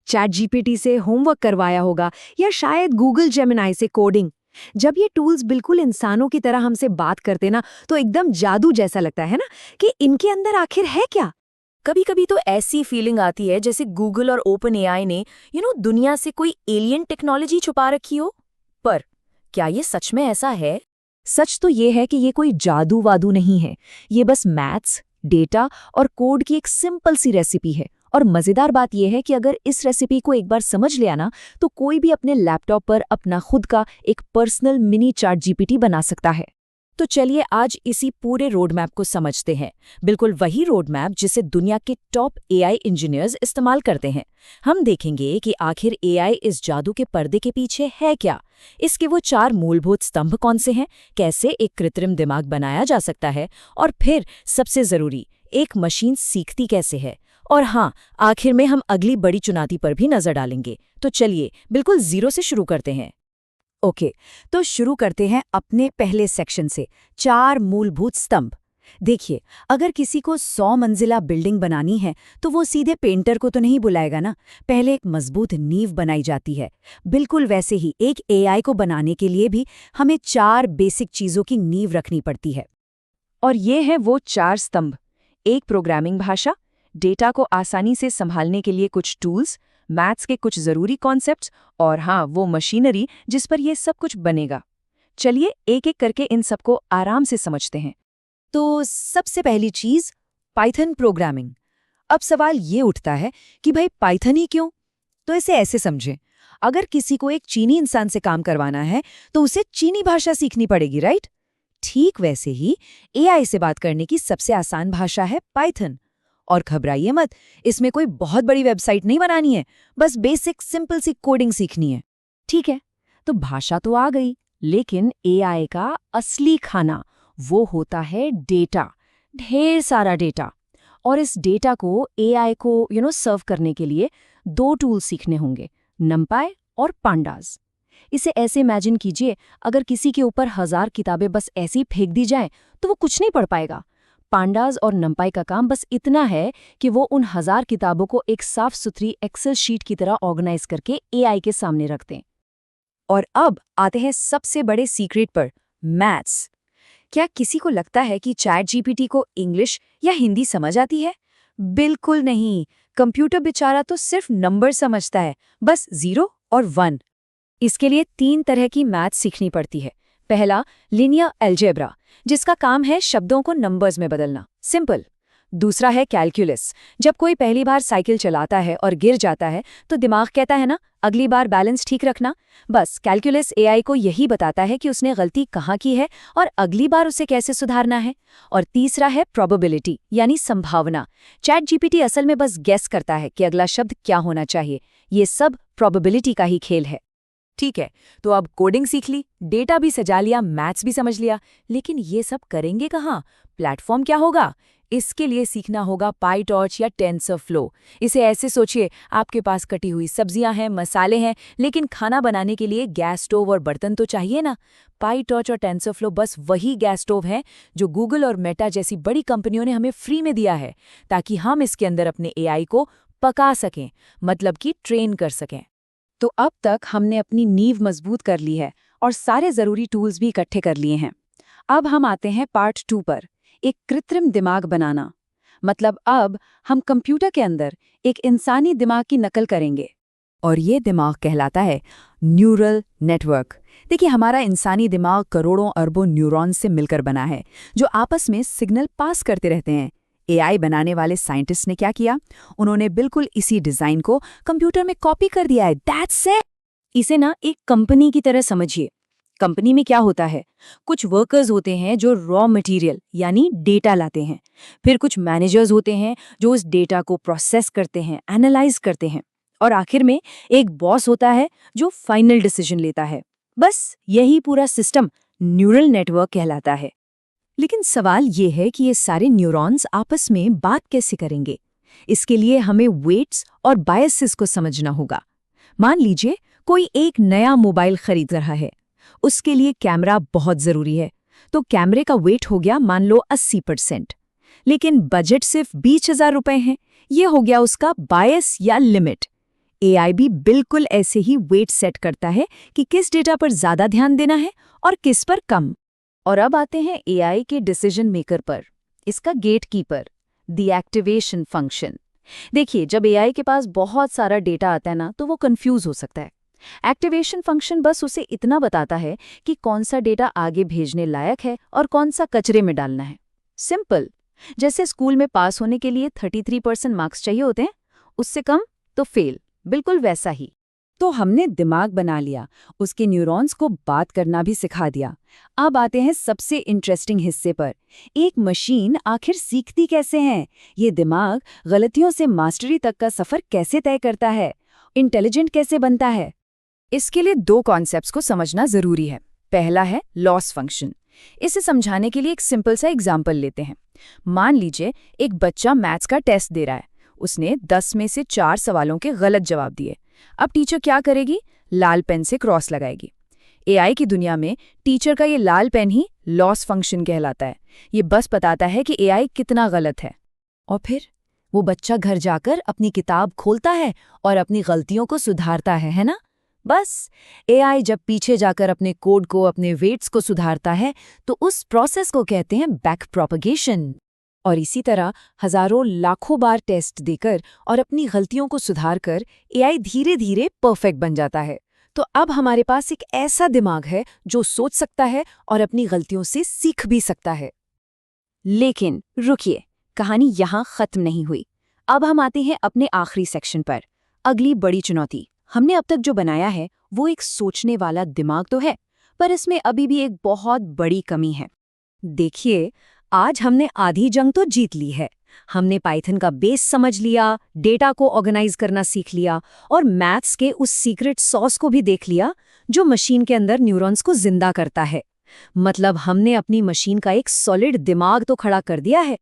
Chat GPT से homework करवाया होगा या शायद गूगल जेमिनाई से कोडिंग। जब ये टूल्स बिल्कुल इंसानों की तरह हमसे बात करते ना, तो एकदम जादू जैसा लगता है ना कि इनके अंदर आखिर है क्या। कभी कभी तो ऐसी फीलिंग आती है जैसे गूगल और ओपन एआई ने दुनिया से कोई एलियन टेक्नोलॉजी छुपा रखी हो। पर क्या ये सच में ऐसा है? सच तो ये है कि ये कोई जादू वादू नहीं है। ये बस मैथ्स, डेटा और कोड की एक सिंपल सी रेसिपी है। और मज़ेदार बात यह है कि अगर इस रेसिपी को एक बार समझ लिया ना, तो कोई भी अपने लैपटॉप पर अपना खुद का एक पर्सनल मिनी चैट जीपीटी बना सकता है। तो चलिए आज इसी पूरे रोड मैप को समझते हैं। बिल्कुल वही रोड मैप जिसे दुनिया के टॉप एआई इंजीनियर्स इस्तेमाल करते हैं। हम देखेंगे कि आखिर एआई इस जादू के पर्दे के पीछे है क्या, इसके वो 4 मूलभूत स्तंभ कौन से हैं, कैसे एक कृत्रिम दिमाग बनाया जा सकता है, और फिर सबसे जरूरी, एक मशीन सीखती कैसे है। और हाँ, आखिर में हम अगली बड़ी चुनौती पर भी नजर डालेंगे। तो चलिए बिल्कुल जीरो से शुरू करते हैं। ओके, तो शुरू करते हैं अपने पहले सेक्शन से, 4 मूलभूत स्तंभ। देखिए, अगर किसी को 100 मंजिला बिल्डिंग बनानी है तो वो सीधे पेंटर को तो नहीं बुलाएगा ना। पहले एक मजबूत नींव बनाई जाती है। बिल्कुल वैसे ही एक एआई को बनाने के लिए भी हमें 4 बेसिक चीज़ों की नींव रखनी पड़ती है। और ये है वो 4 स्तंभ। एक प्रोग्रामिंग भाषा, डेटा को आसानी से संभालने के लिए कुछ टूल्स, मैथ्स के कुछ जरूरी कॉन्सेप्ट्स, और हाँ, वो मशीनरी जिस पर ये सब कुछ बनेगा। चलिए एक एक करके इन सबको आराम से समझते हैं। तो सबसे पहली चीज़, पाइथन प्रोग्रामिंग। अब सवाल ये उठता है कि भाई पाइथन ही क्यों? तो इसे ऐसे समझें, अगर किसी को एक चीनी इंसान से काम करवाना है तो उसे चीनी भाषा सीखनी पड़ेगी, राइट? ठीक वैसे ही एआई से बात करने की सबसे आसान भाषा है पाइथन। और घबराइए मत, इसमें कोई बहुत बड़ी वेबसाइट नहीं बनानी है, बस बेसिक सिंपल सी कोडिंग सीखनी है। ठीक है, तो भाषा तो आ गई, लेकिन एआई का असली खाना वो होता है डेटा, ढेर सारा डेटा। और इस डेटा को एआई को सर्व करने के लिए 2 टूल सीखने होंगे, नमपाई और पांडास। इसे ऐसे इमेजिन कीजिए, अगर किसी के ऊपर 1000 किताबें बस ऐसी फेंक दी जाएं तो वो कुछ नहीं पढ़ पाएगा। पांडास और नमपाई का काम बस इतना है कि वो उन 1000 किताबों को एक साफ सुथरी एक्सेल शीट की तरह ऑर्गेनाइज करके एआई के सामने रख दें। और अब आते हैं सबसे बड़े सीक्रेट पर, मैथ्स। क्या किसी को लगता है कि चैट जीपीटी को इंग्लिश या हिंदी समझ आती है? बिल्कुल नहीं। कंप्यूटर बेचारा तो सिर्फ नंबर समझता है, बस 0 और 1। इसके लिए 3 तरह की मैथ्स सीखनी पड़ती है। पहला, लीनियर अलजेब्रा, जिसका काम है शब्दों को नंबर्स में बदलना, सिंपल। दूसरा है कैलकुलस। जब कोई पहली बार साइकिल चलाता है और गिर जाता है तो दिमाग कहता है ना, अगली बार बैलेंस ठीक रखना। बस कैलकुलस एआई को यही बताता है कि उसने गलती कहाँ की है और अगली बार उसे कैसे सुधारना है। और तीसरा है प्रोबेबिलिटी, यानी संभावना। चैट जीपीटी असल में बस गेस करता है कि अगला शब्द क्या होना चाहिए। ये सब प्रोबेबिलिटी का ही खेल है। ठीक है, तो अब कोडिंग सीख ली, डेटा भी सजा लिया, मैथ्स भी समझ लिया, लेकिन ये सब करेंगे कहाँ? प्लेटफॉर्म क्या होगा? इसके लिए सीखना होगा पाईटॉर्च या टेंसरफ्लो। इसे ऐसे सोचिए, आपके पास कटी हुई सब्जियां हैं, मसाले हैं, लेकिन खाना बनाने के लिए गैस स्टोव और बर्तन तो चाहिए ना। पाईटॉर्च और टेंसरफ्लो बस वही गैस स्टोव हैं जो गूगल और मेटा जैसी बड़ी कंपनियों ने हमें फ्री में दिया है, ताकि हम इसके अंदर अपने एआई को पका सकें, मतलब कि ट्रेन कर सकें। तो अब तक हमने अपनी नींव मजबूत कर ली है और सारे जरूरी टूल्स भी इकट्ठे कर लिए हैं। अब हम आते हैं पार्ट 2 पर, एक कृत्रिम दिमाग बनाना। मतलब अब हम कंप्यूटर के अंदर एक इंसानी दिमाग की नकल करेंगे और ये दिमाग कहलाता है न्यूरल नेटवर्क। देखिए, हमारा इंसानी दिमाग करोड़ों अरबों न्यूरॉन्स से मिलकर बना है, जो आपस में सिग्नल पास करते रहते हैं। एआई बनाने वाले साइंटिस्ट ने क्या किया? उन्होंने बिल्कुल इसी डिजाइन को कंप्यूटर में कॉपी कर दिया है। That's it. इसे ना एक कंपनी की तरह समझिए। कंपनी में क्या होता है? कुछ वर्कर्स होते हैं जो रॉ मटेरियल यानी डेटा लाते हैं। फिर कुछ मैनेजर्स होते हैं जो उस डेटा को प्रोसेस करते हैं, एनालाइज करते हैं। और आखिर में एक बॉस होता है जो फाइनल डिसीजन लेता है। बस यही पूरा सिस्टम न्यूरल नेटवर्क कहलाता है। लेकिन सवाल ये है कि ये सारे न्यूरॉन्स आपस में बात कैसे करेंगे? इसके लिए हमें वेट्स और बायसेस को समझना होगा। मान लीजिए कोई एक नया मोबाइल खरीद रहा है। उसके लिए कैमरा बहुत जरूरी है, तो कैमरे का वेट हो गया मान लो 80%। लेकिन बजट सिर्फ 20,000 रुपए है, ये हो गया उसका बायस या लिमिट। एआई भी बिल्कुल ऐसे ही वेट सेट करता है कि किस डेटा पर ज़्यादा ध्यान देना है और किस पर कम। और अब आते हैं एआई के डिसीजन मेकर पर, इसका गेटकीपर, द एक्टिवेशन फंक्शन। देखिए, जब एआई के पास बहुत सारा डेटा आता है ना, तो वो कंफ्यूज हो सकता है। एक्टिवेशन फंक्शन बस उसे इतना बताता है कि कौन सा डेटा आगे भेजने लायक है और कौन सा कचरे में डालना है। सिंपल। जैसे स्कूल में पास होने के लिए 33% मार्क्स चाहिए होते हैं, उससे कम तो फेल, बिल्कुल वैसा ही। तो हमने दिमाग बना लिया, उसके न्यूरॉन्स को बात करना भी सिखा दिया। अब आते हैं सबसे इंटरेस्टिंग हिस्से पर। एक मशीन आखिर सीखती कैसे है? ये दिमाग गलतियों से मास्टरी तक का सफर कैसे तय करता है? इंटेलिजेंट कैसे बनता है? इसके लिए 2 कॉन्सेप्ट्स को समझना जरूरी है। पहला है लॉस फंक्शन। इसे समझाने के लिए एक सिंपल सा एग्जाम्पल लेते हैं। मान लीजिए एक बच्चा मैथ्स का टेस्ट दे रहा है। उसने 10 में से 4 सवालों के गलत जवाब दिए। अब टीचर क्या करेगी? लाल पेन से क्रॉस लगाएगी। एआई की दुनिया में टीचर का ये लाल पेन ही लॉस फंक्शन कहलाता है। ये बस बताता है कि एआई कितना गलत है। और फिर वो बच्चा घर जाकर अपनी किताब खोलता है और अपनी गलतियों को सुधारता है ना? बस एआई जब पीछे जाकर अपने कोड को, अपने वेट्स को सुधारता है, तो उस प्रोसेस को कहते हैं बैक प्रोपगेशन। और इसी तरह हजारों लाखों बार टेस्ट देकर और अपनी गलतियों को सुधारकर एआई धीरे धीरे परफेक्ट बन जाता है। तो अब हमारे पास एक ऐसा दिमाग है जो सोच सकता है और अपनी गलतियों से सीख भी सकता है। लेकिन रुकिए, कहानी यहाँ खत्म नहीं हुई। अब हम आते हैं अपने आखिरी सेक्शन पर, अगली बड़ी चुनौती। हमने अब तक जो बनाया है वो एक सोचने वाला दिमाग तो है, पर इसमें अभी भी एक बहुत बड़ी कमी है। देखिए, आज हमने आधी जंग तो जीत ली है। हमने पाइथन का बेस समझ लिया, डेटा को ऑर्गेनाइज करना सीख लिया और मैथ्स के उस सीक्रेट सॉस को भी देख लिया जो मशीन के अंदर न्यूरॉन्स को जिंदा करता है। मतलब हमने अपनी मशीन का एक सॉलिड दिमाग तो खड़ा कर दिया है।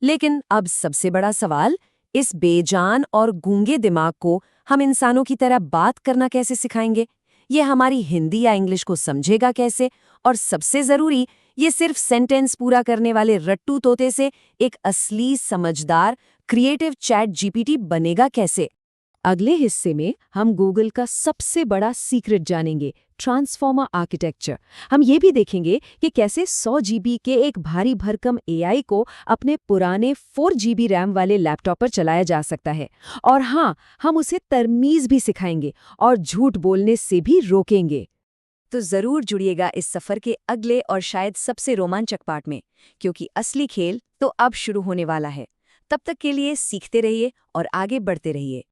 लेकिन अब सबसे बड़ा सवाल, इस बेजान और गूंगे दिमाग को हम इंसानों की तरह बात करना कैसे सिखाएंगे? ये हमारी हिंदी या इंग्लिश को समझेगा कैसे? और सबसे जरूरी, ये सिर्फ सेंटेंस पूरा करने वाले रट्टू तोते से एक असली समझदार क्रिएटिव चैट जीपीटी बनेगा कैसे? अगले हिस्से में हम गूगल का सबसे बड़ा सीक्रेट जानेंगे, ट्रांसफॉर्मर आर्किटेक्चर। हम ये भी देखेंगे कि कैसे 100 जीबी के एक भारी भरकम एआई को अपने पुराने 4 जीबी रैम वाले लैपटॉप पर चलाया जा सकता है। और हाँ, हम उसे तमीज़ भी सिखाएंगे और झूठ बोलने से भी रोकेंगे। तो जरूर जुड़िएगा इस सफर के अगले और शायद सबसे रोमांचक पार्ट में, क्योंकि असली खेल तो अब शुरू होने वाला है। तब तक के लिए सीखते रहिए और आगे बढ़ते रहिए।